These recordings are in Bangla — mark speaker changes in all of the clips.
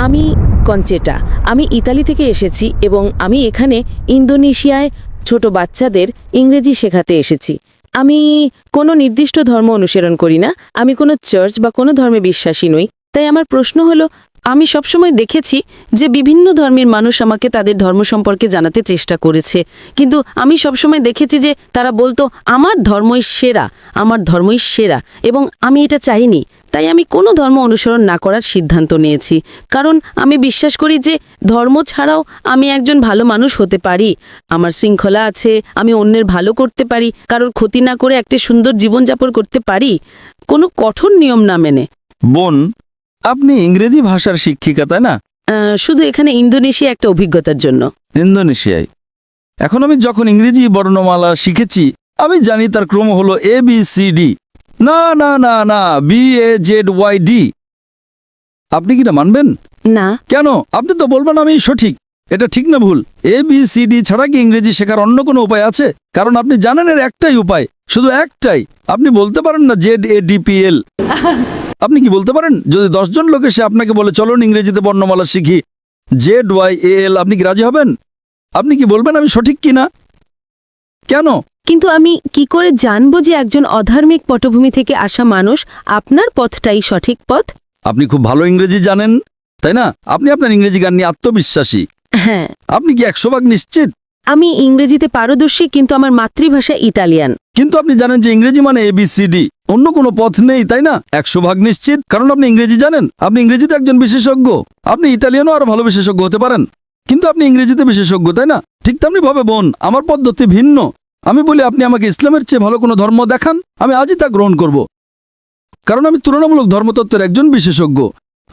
Speaker 1: আমি কঞ্চেটা। আমি ইতালি থেকে এসেছি এবং আমি এখানে ইন্দোনেশিয়ায় ছোট বাচ্চাদের ইংরেজি শেখাতে এসেছি। আমি কোনো নির্দিষ্ট ধর্ম অনুসরণ করি না, আমি কোনো চার্চ বা কোনো ধর্মে বিশ্বাসী নই। তাই আমার প্রশ্ন হলো, আমি সবসময় দেখেছি যে বিভিন্ন ধর্মের মানুষ আমাকে তাদের ধর্ম সম্পর্কে জানাতে চেষ্টা করেছে, কিন্তু আমি সবসময় দেখেছি যে তারা বলতো আমার ধর্মই সেরা, আমার ধর্মই সেরা, এবং আমি এটা চাইনি। তাই আমি কোনো ধর্ম অনুসরণ না করার সিদ্ধান্ত নিয়েছি, কারণ আমি বিশ্বাস করি যে ধর্ম ছাড়াও আমি একজন ভালো মানুষ হতে পারি। আমার শৃঙ্খলা আছে, আমি অন্যের ভালো করতে পারি, কারোর ক্ষতি না করে একটা সুন্দর জীবনযাপন করতে পারি, কোনো কঠোর নিয়ম না মেনে।
Speaker 2: বোন, আপনি ইংরেজি ভাষার শিক্ষিকা, তাই না?
Speaker 1: শুধু এখানে ইন্দোনেশিয়া একটা অভিজ্ঞতার জন্য।
Speaker 2: ইন্দোনেশিয়ায়। এখন আমি যখন ইংরেজি বর্ণমালা শিখেছি, আমি জানি তার ক্রম হলো ABCD। না না না না, BAZYD। আপনি কি না মানবেন?
Speaker 1: না।
Speaker 2: কেন? আপনি তো বলবেন আমি সঠিক। এটা ঠিক না ভুল? ABCD ছাড়া কি ইংরেজি শেখার অন্য কোনো উপায় আছে? কারণ আপনি জানেন এর একটাই উপায়, শুধু একটাই। আপনি বলতে পারেন না ZADPL? আপনি কি বলতে পারেন? যদি 10 জন লোক এসে আপনাকে বলে চলুন ইংরেজিতে বর্ণমালা শিখি, ZYAL, আপনি কি রাজি হবেন? আপনি কি বলবেন আমি সঠিক কিনা? কেন?
Speaker 1: কিন্তু আমি কি করে জানবো যে একজন অধার্মিক পটভূমি থেকে আসা মানুষ আপনার পথটাই সঠিক পথ?
Speaker 2: আপনি খুব ভালো ইংরেজি জানেন, তাই না? আপনি আপনার ইংরেজি গান নিয়ে আত্মবিশ্বাসী।
Speaker 1: হ্যাঁ।
Speaker 2: আপনি কি 100% নিশ্চিত?
Speaker 1: আমি ইংরেজিতে পারদর্শী, কিন্তু আমার মাতৃভাষা ইতালিয়ান।
Speaker 2: কিন্তু আপনি জানেন যে ইংরেজি মানে ABCD, অন্য কোনো পথ নেই, তাই না? 100% নিশ্চিত, কারণ আপনি ইংরেজি জানেন। আপনি ইংরেজিতে একজন বিশেষজ্ঞ। আপনি ইতালিয়ানও আরো ভালো বিশেষজ্ঞ হতে পারেন, কিন্তু আপনি ইংরেজিতে বিশেষজ্ঞ, তাই না? ঠিক তেমনি ভাবে বোন, আমার পদ্ধতি ভিন্ন। আমি বলি আপনি আমাকে ইসলামের চেয়ে ভালো কোনো ধর্ম দেখান, আমি আজই তা গ্রহণ করব, কারণ আমি তুলনামূলক ধর্মতত্ত্বের একজন বিশেষজ্ঞ।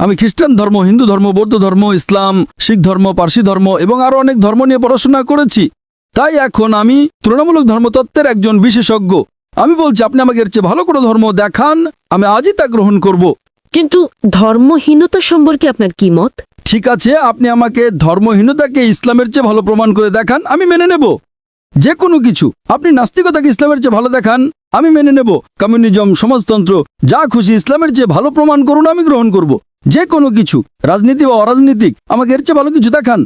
Speaker 2: আমি খ্রিস্টান ধর্ম, হিন্দু ধর্ম, বৌদ্ধ ধর্ম, ইসলাম, শিখ ধর্ম, পার্সি ধর্ম এবং আরও অনেক ধর্ম নিয়ে পড়াশোনা করেছি। তাই এখন আমি তুলনামূলক ধর্মতত্ত্বের একজন বিশেষজ্ঞ। আমি বলছি আপনি আমাকে এর চেয়ে ভালো কোনো ধর্ম দেখান, আমি আজই তা গ্রহণ করব।
Speaker 1: কিন্তু ধর্মহীনতা সম্পর্কে আপনার কি মত?
Speaker 2: ঠিক আছে, আপনি আমাকে ধর্মহীনতাকে ইসলামের চেয়ে ভালো প্রমাণ করে দেখান, আমি মেনে নেব। যে কোনো কিছু। আপনি নাস্তিকতাকে ইসলামের চেয়ে ভালো দেখান, আমি মেনে নেব। কমিউনিজম, সমাজতন্ত্র, যা খুশি ইসলামের চেয়ে ভালো প্রমাণ করুন, আমি গ্রহণ করব। যে কোনো কিছু, রাজনীতি বা অরাজনীতিক, আমাকে এর চেয়ে ভালো কিছু দেখান।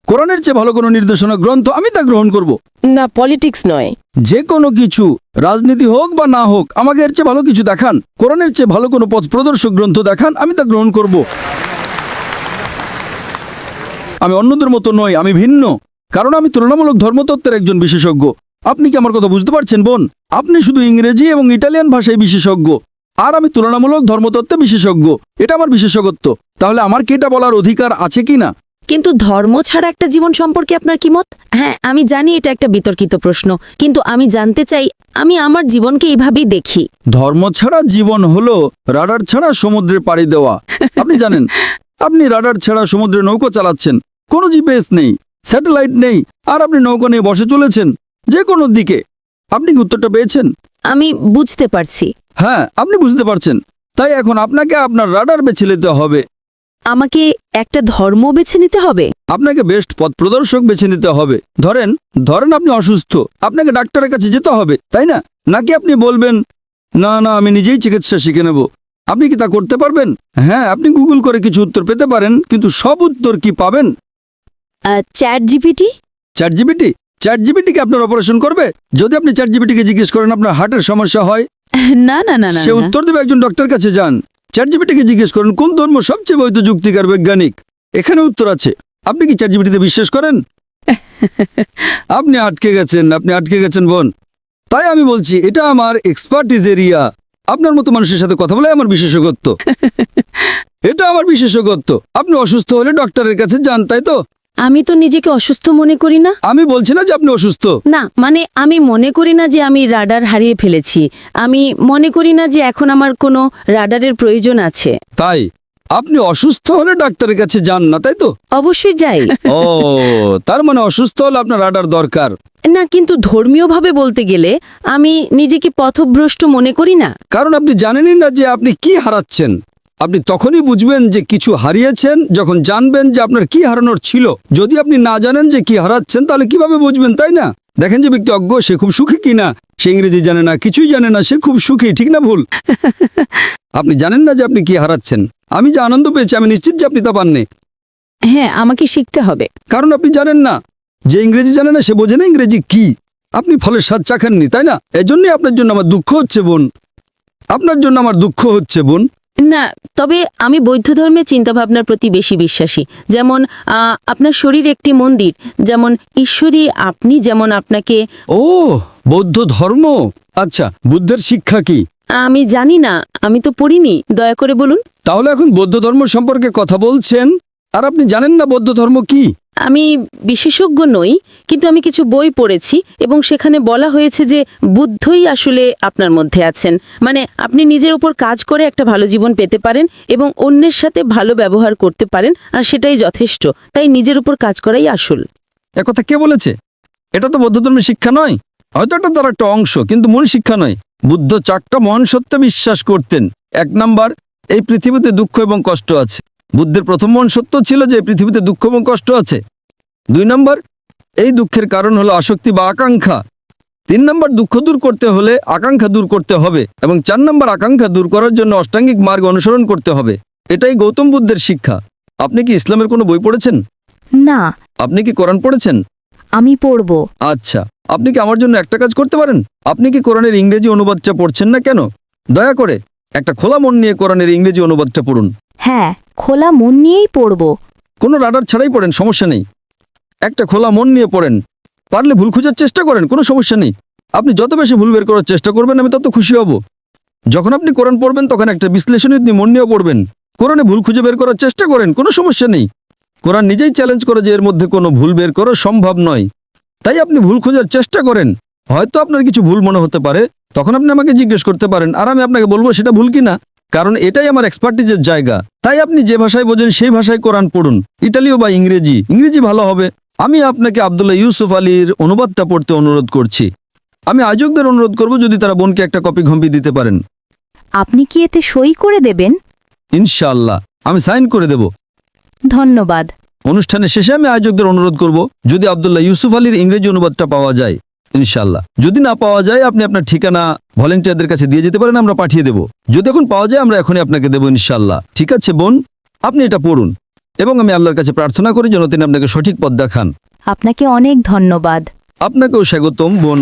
Speaker 2: কোরআনের চেয়ে ভালো কোনো নির্দেশনা গ্রন্থ, আমি তা গ্রহণ করব।
Speaker 1: না, পলিটিক্স নয়।
Speaker 2: যে কোনো কিছু, রাজনীতি হোক বা না হোক, আমাকে এর চেয়ে ভালো কিছু দেখান। কোরআনের চেয়ে ভালো কোনো পথ প্রদর্শক গ্রন্থ দেখান, আমি তা গ্রহণ করব। আমি অন্যদের মতো নই, আমি ভিন্ন, কারণ আমি তুলনামূলক ধর্মতত্ত্বের একজন বিশেষজ্ঞ। আপনি কি আমার কথা বুঝতে পারছেন বোন? আপনি শুধু ইংরেজি এবং ইটালিয়ান ভাষায় বিশেষজ্ঞ, আর আমি তুলনামূলক ধর্মতত্ত্বে বিশেষজ্ঞ। এটা আমার বিশেষজ্ঞত্ব। তাহলে আমার কি এটা বলার অধিকার আছে কি না?
Speaker 1: কিন্তু ধর্ম ছাড়া একটা জীবন সম্পর্কে আপনার কি মত? হ্যাঁ, আমি জানি এটা একটা বিতর্কিত প্রশ্ন, কিন্তু আমি জানতে চাই। আমি আমার জীবনকে এইভাবেই দেখি।
Speaker 2: ধর্ম ছাড়া জীবন হলো রাডার ছাড়া সমুদ্রে পাড়ি দেওয়া। আপনি জানেন, আপনি রাডার ছাড়া সমুদ্রে নৌকো চালাচ্ছেন, কোনো জিপিএস নেই, স্যাটেলাইট নেই, আর আপনি নৌকো নিয়ে বসে চলেছেন যে কোনো দিকে। আপনি কি উত্তরটা পেয়েছেন?
Speaker 1: আমি বুঝতে পারছি।
Speaker 2: হ্যাঁ, আপনি বুঝতে পারছেন। তাই এখন আপনাকে আপনার রাডার বেছে নিতে হবে।
Speaker 1: আমাকে একটা ধর্ম বেছে নিতে হবে?
Speaker 2: আপনাকে বেস্ট পথ প্রদর্শক বেছে নিতে হবে। ধরেন আপনি অসুস্থ, আপনাকে ডাক্তারের কাছে যেতে হবে, তাই না? নাকি আপনি বলবেন না না, আমি নিজেই চিকিৎসা শিখে নেব? আপনি কি তা করতে পারবেন? হ্যাঁ, আপনি গুগল করে কিছু উত্তর পেতে পারেন, কিন্তু সব উত্তর কি পাবেন?
Speaker 1: চ্যাটজিপিটি?
Speaker 2: চ্যাটজিপিটি কি আপনার অপারেশন করবে? যদি আপনি চ্যাটজিপিটিকে জিজ্ঞেস করেন আপনার হার্টের সমস্যা হয়,
Speaker 1: না না না না,
Speaker 2: সে উত্তর দেবে একজন ডক্টর কাছে যান। চ্যাটজিপিটিকে জিজ্ঞেস করেন কোন ধর্ম সবচেয়ে বৈধ, যুক্তিকার, বৈজ্ঞানিক, এখানে উত্তর আছে। আপনি কি চ্যাটজিপিটিতে বিশ্বাস করেন? আপনি আটকে গেছেন বোন। তাই আমি বলছি এটা আমার এক্সপার্টিজ এরিয়া। আপনার মতো মানুষের সাথে কথা বলে আমার বিশেষজ্ঞত্ব। এটা আমার বিশেষজ্ঞত্ব। আপনি অসুস্থ হলে ডক্টরের কাছে যান, তাই তো?
Speaker 1: আমি তো নিজেকে অসুস্থ মনে করি না।
Speaker 2: আমি বলছি না যে আপনি অসুস্থ।
Speaker 1: না, মানে আমি মনে করি না যে আমি রাডার হারিয়ে ফেলেছি। আমি মনে করি না যে এখন আমার কোনো রাডারের প্রয়োজন আছে।
Speaker 2: তাই আপনি অসুস্থ হলে ডাক্তারের কাছে যান না, তাই তো?
Speaker 1: অবশ্যই যাই।
Speaker 2: ও, তার মানে অসুস্থ হলে আপনার রাডার দরকার
Speaker 1: না, কিন্তু ধর্মীয়ভাবে বলতে গেলে আমি নিজেকে পথভ্রষ্ট মনে করি না।
Speaker 2: কারণ আপনি জানেনই না যে আপনি কি হারাচ্ছেন। আপনি তখনই বুঝবেন যে কিছু হারিয়েছেন যখন জানবেন যে আপনার কি হারানোর ছিল। যদি আপনি না জানেন যে কি হারাচ্ছেন, তাহলে কিভাবে বুঝবেন, তাই না? দেখেন যে ব্যক্তি অজ্ঞ সে খুব সুখী কিনা, সে ইংরেজি জানে না, কিছুই জানে না, সে খুব সুখী, ঠিক না ভুল? আপনি জানেন না যে আপনি কি হারাচ্ছেন। আমি যে আনন্দ পেয়েছি আমি নিশ্চিত যে আপনি তা পাননি,
Speaker 1: হ্যাঁ, আমাকে শিখতে হবে।
Speaker 2: কারণ আপনি জানেন না। যে ইংরেজি জানে না সে বোঝে না ইংরেজি কি। আপনি ফলের স্বাদ চাখাননি, তাই না? এজন্যই আপনার জন্য আমার দুঃখ হচ্ছে বোন, আপনার জন্য আমার দুঃখ হচ্ছে বোন।
Speaker 1: না, তবে আমি বৌদ্ধ ধর্মের চিন্তাভাবনার প্রতি বেশি বিশ্বাসী। যেমন আপনার শরীর একটি মন্দির, যেমন ঈশ্বরী আপনি, যেমন আপনাকে।
Speaker 2: ও, বৌদ্ধ ধর্ম। আচ্ছা, বুদ্ধের শিক্ষা কি?
Speaker 1: আমি জানি না, আমি তো পড়িনি, দয়া করে বলুন।
Speaker 2: তাহলে এখন বৌদ্ধ ধর্ম সম্পর্কে কথা বলছেন আর আপনি জানেন না বৌদ্ধ ধর্ম কি?
Speaker 1: আমি বিশেষজ্ঞ নই, কিন্তু আমি কিছু বই পড়েছি এবং সেখানে বলা হয়েছে যে বুদ্ধই আসলে আপনার মধ্যে আছেন। মানে আপনি নিজের উপর কাজ করে একটা ভালো জীবন পেতে পারেন এবং অন্যের সাথে ভালো ব্যবহার করতে পারেন, আর সেটাই যথেষ্ট। তাই নিজের উপর কাজ করাই আসল।
Speaker 2: একথা কে বলেছে? এটা তো বৌদ্ধ ধর্মের শিক্ষা নয়। হয়তো এটা তার একটা অংশ, কিন্তু মূল শিক্ষা নয়। বুদ্ধ 4টা মহান সত্যে বিশ্বাস করতেন। 1 নাম্বার, এই পৃথিবীতে দুঃখ এবং কষ্ট আছে। বুদ্ধের প্রথম মহান সত্য ছিল যে এই পৃথিবীতে দুঃখ এবং কষ্ট আছে। 2 নাম্বার, এই দুঃখের কারণ হলো আসক্তি বা আকাঙ্ক্ষা। 3 নাম্বার, দুঃখ দূর করতে হলে আকাঙ্ক্ষা দূর করতে হবে। এবং 4 নাম্বার, আকাঙ্ক্ষা দূর করার জন্য অষ্টাঙ্গিক মার্গ অনুসরণ করতে হবে। এটাই গৌতম বুদ্ধের শিক্ষা। আপনি কি ইসলামের কোনো বই পড়েছেন?
Speaker 3: না,
Speaker 2: আপনি কি কোরআন পড়েছেন?
Speaker 3: আমি পড়ব।
Speaker 2: আচ্ছা, আপনি কি আমার জন্য একটা কাজ করতে পারেন? আপনি কি কোরআনের ইংরেজি অনুবাদটা পড়ছেন না কেন? দয়া করে একটা খোলা মন নিয়ে কোরআনের ইংরেজি অনুবাদটা পড়ুন।
Speaker 3: হ্যাঁ, খোলা মন নিয়েই পড়ব।
Speaker 2: কোনো রাডার ছাড়াই পড়েন, সমস্যা নেই। একটা খোলা মন নিয়ে পড়েন। পারলে ভুল খোঁজার চেষ্টা করেন, কোনো সমস্যা নেই। আপনি যত বেশি ভুল বের করার চেষ্টা করবেন আমি তত খুশি হব। যখন আপনি কোরআন পড়বেন তখন একটা বিশ্লেষণী মন নিয়ে পড়বেন। কোরআনে ভুল খুঁজে বের করার চেষ্টা করেন, কোনো সমস্যা নেই। কোরআন নিজেই চ্যালেঞ্জ করে যে এর মধ্যে কোনো ভুল বের করা সম্ভব নয়। তাই আপনি ভুল খোঁজার চেষ্টা করেন। হয়তো আপনার কিছু ভুল মনে হতে পারে, তখন আপনি আমাকে জিজ্ঞেস করতে পারেন আর আমি আপনাকে বলবো সেটা ভুল কিনা, কারণ এটাই আমার এক্সপার্টিজের জায়গা। তাই আপনি যে ভাষায় বোঝেন সেই ভাষায় কোরআন পড়ুন, ইটালীয় বা ইংরেজি। ইংরেজি ভালো হবে। আমি আপনাকে আব্দুল্লাহ ইউসুফ আলীর অনুবাদটা পড়তে অনুরোধ করছি। আমি আয়োজকদের অনুরোধ করব যদি তারা বোনকে একটা কপি ঘম্পি দিতে পারেন।
Speaker 3: আপনি কি এতে সই করে দেবেন?
Speaker 2: ইনশাআল্লাহ আমি সাইন করে দেব।
Speaker 3: ধন্যবাদ।
Speaker 2: অনুষ্ঠানের শেষে আমি আয়োজকদের অনুরোধ করব যদি আব্দুল্লাহ ইউসুফ আলীর ইংরেজি অনুবাদটা পাওয়া যায়, ইনশাআল্লাহ। যদি না পাওয়া যায় আপনি আপনার ঠিকানা ভলেন্টিয়ারদের কাছে দিয়ে যেতে পারেন, আমরা পাঠিয়ে দেব। যদি এখন পাওয়া যায় আমরা এখনই আপনাকে দেবো, ইনশাআল্লাহ। ঠিক আছে বোন, আপনি এটা পড়ুন এবং আমি আল্লাহর কাছে প্রার্থনা করি যেন তিনি আপনাকে সঠিক পথ দেখান।
Speaker 3: আপনাকে অনেক ধন্যবাদ।
Speaker 2: আপনাকেও স্বাগতম বোন।